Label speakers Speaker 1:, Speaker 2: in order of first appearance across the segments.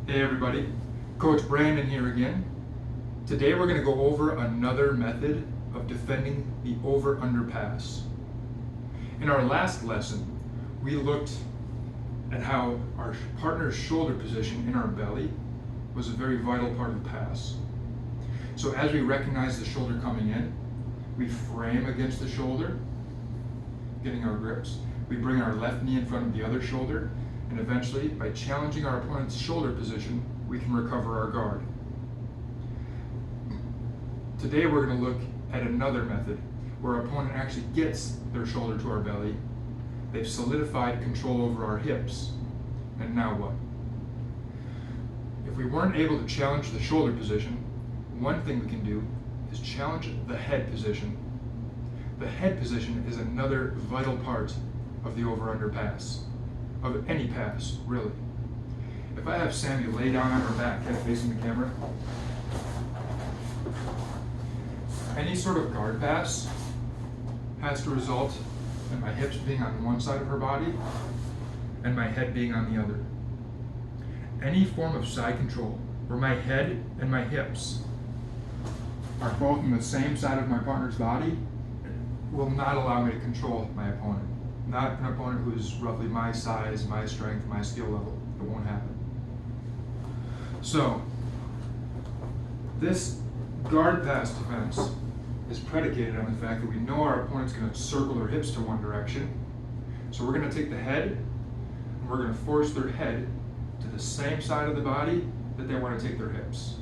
Speaker 1: Hey everybody, Coach Brandon here again. Today we're going to go over another method of defending the over-under pass. In our last lesson, we looked at how our partner's shoulder position in our belly was a very vital part of the pass. So as we recognize the shoulder coming in, we frame against the shoulder, getting our grips. We bring our left knee in front of the other shoulder, and eventually, by challenging our opponent's shoulder position, we can recover our guard. Today we're going to look at another method where our opponent actually gets their shoulder to our belly. They've solidified control over our hips. And now what? If we weren't able to challenge the shoulder position, one thing we can do is challenge the head position. The head position is another vital part of the over-under pass. Of any pass, really. If I have Sammy lay down on her back, head facing the camera, any sort of guard pass has to result in my hips being on one side of her body and my head being on the other. Any form of side control where my head and my hips are both on the same side of my partner's body will not allow me to control my opponent. Not an opponent who is roughly my size, my strength, my skill level. It won't happen. So, this guard pass defense is predicated on the fact that we know our opponent's going to circle their hips to one direction. So we're going to take the head, and we're going to force their head to the same side of the body that they want to take their hips.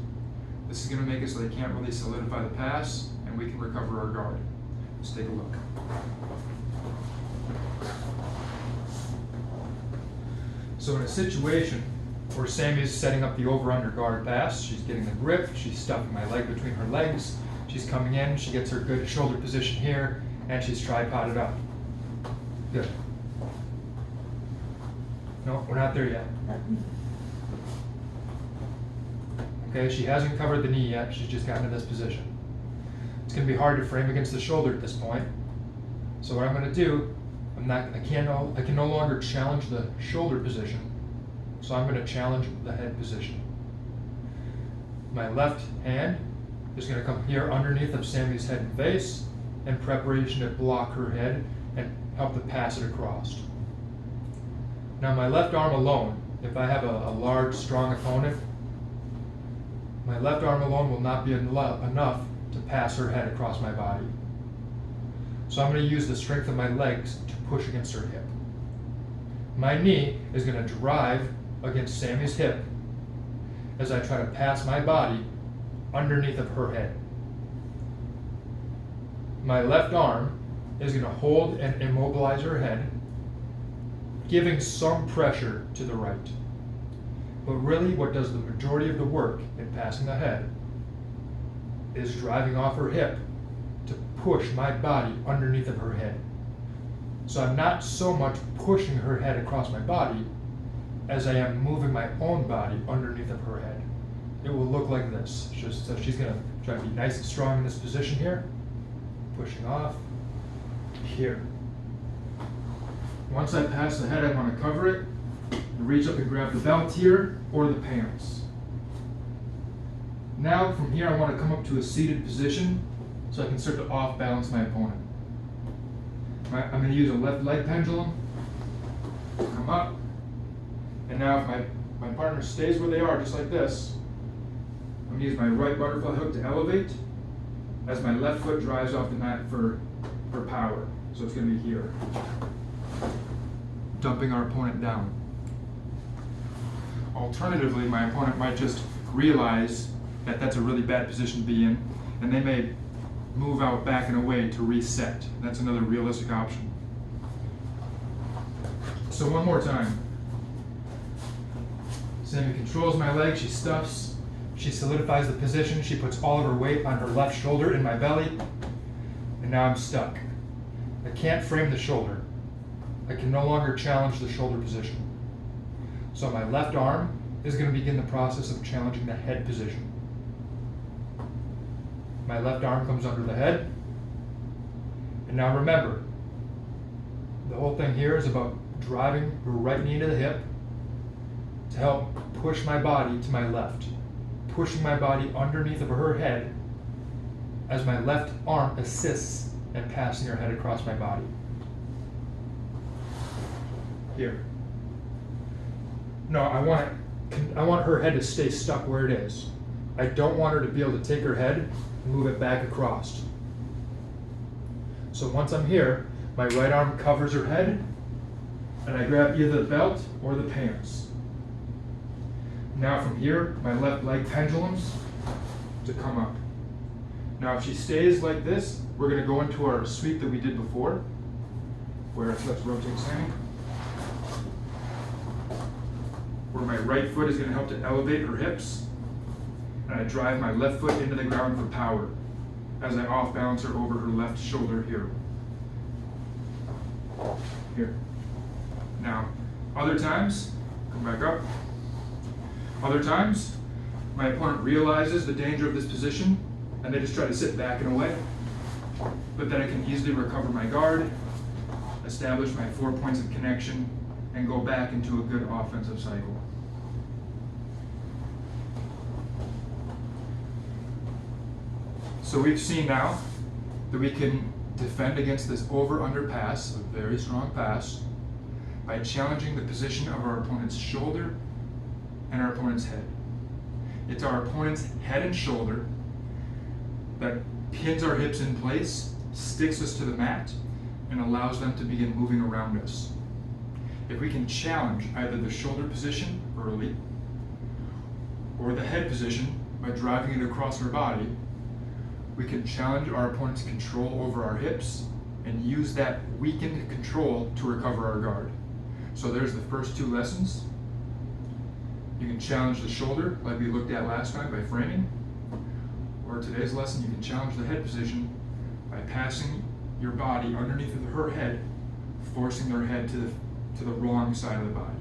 Speaker 1: This is going to make it so they can't really solidify the pass, and we can recover our guard. Let's take a look. So in a situation where Sammy's setting up the over-under guard pass, she's getting the grip, she's stuffing my leg between her legs, she's coming in, she gets her good shoulder position here, and she's tripoded up. Good. No, we're not there yet. Okay, she hasn't covered the knee yet, she's just gotten to this position. It's going to be hard to frame against the shoulder at this point. So what I'm going to do, I can no longer challenge the shoulder position, so I'm going to challenge the head position. My left hand is going to come here underneath of Sammy's head and face in preparation to block her head and help to pass it across. Now my left arm alone, if I have a large, strong opponent, my left arm alone will not be enough to pass her head across my body. So I'm going to use the strength of my legs to push against her hip. My knee is going to drive against Sammy's hip as I try to pass my body underneath of her head. My left arm is going to hold and immobilize her head, giving some pressure to the right. But really what does the majority of the work in passing the head is driving off her hip to push my body underneath of her head. So I'm not so much pushing her head across my body as I am moving my own body underneath of her head. It will look like this. So she's going to try to be nice and strong in this position here, pushing off here. Once I pass the head, I want to cover it and reach up and grab the belt here or the pants. Now from here I want to come up to a seated position so I can start to off balance my opponent. I'm going to use a left leg pendulum, come up, and now if my partner stays where they are, just like this, I'm going to use my right butterfly hook to elevate as my left foot drives off the mat for power. So it's going to be here, dumping our opponent down. Alternatively, my opponent might just realize that that's a really bad position to be in, and they may move out back and away to reset. That's another realistic option. So one more time. Sammy controls my leg, she stuffs, she solidifies the position, she puts all of her weight on her left shoulder in my belly, and now I'm stuck. I can't frame the shoulder. I can no longer challenge the shoulder position. So my left arm is going to begin the process of challenging the head position. My left arm comes under the head. And now remember, the whole thing here is about driving your right knee to the hip to help push my body to my left, pushing my body underneath of her head as my left arm assists in passing her head across my body. Here. No, I want her head to stay stuck where it is. I don't want her to be able to take her head and move it back across. So once I'm here, my right arm covers her head, and I grab either the belt or the pants. Now from here, my left leg pendulums to come up. Now if she stays like this, we're going to go into our sweep that we did before, where let's rotate standing. Where my right foot is going to help to elevate her hips, and I drive my left foot into the ground for power as I off balance her over her left shoulder here. Here. Now, other times, come back up. Other times, my opponent realizes the danger of this position and they just try to sit back and away. But then I can easily recover my guard, establish my 4 points of connection, and go back into a good offensive cycle. So we've seen now that we can defend against this over-under pass, a very strong pass, by challenging the position of our opponent's shoulder and our opponent's head. It's our opponent's head and shoulder that pins our hips in place, sticks us to the mat, and allows them to begin moving around us. If we can challenge either the shoulder position early or the head position by driving it across our body, we can challenge our opponent's control over our hips and use that weakened control to recover our guard. So there's the first two lessons. You can challenge the shoulder like we looked at last time by framing, or today's lesson, you can challenge the head position by passing your body underneath of her head, forcing their head to the wrong side of the body.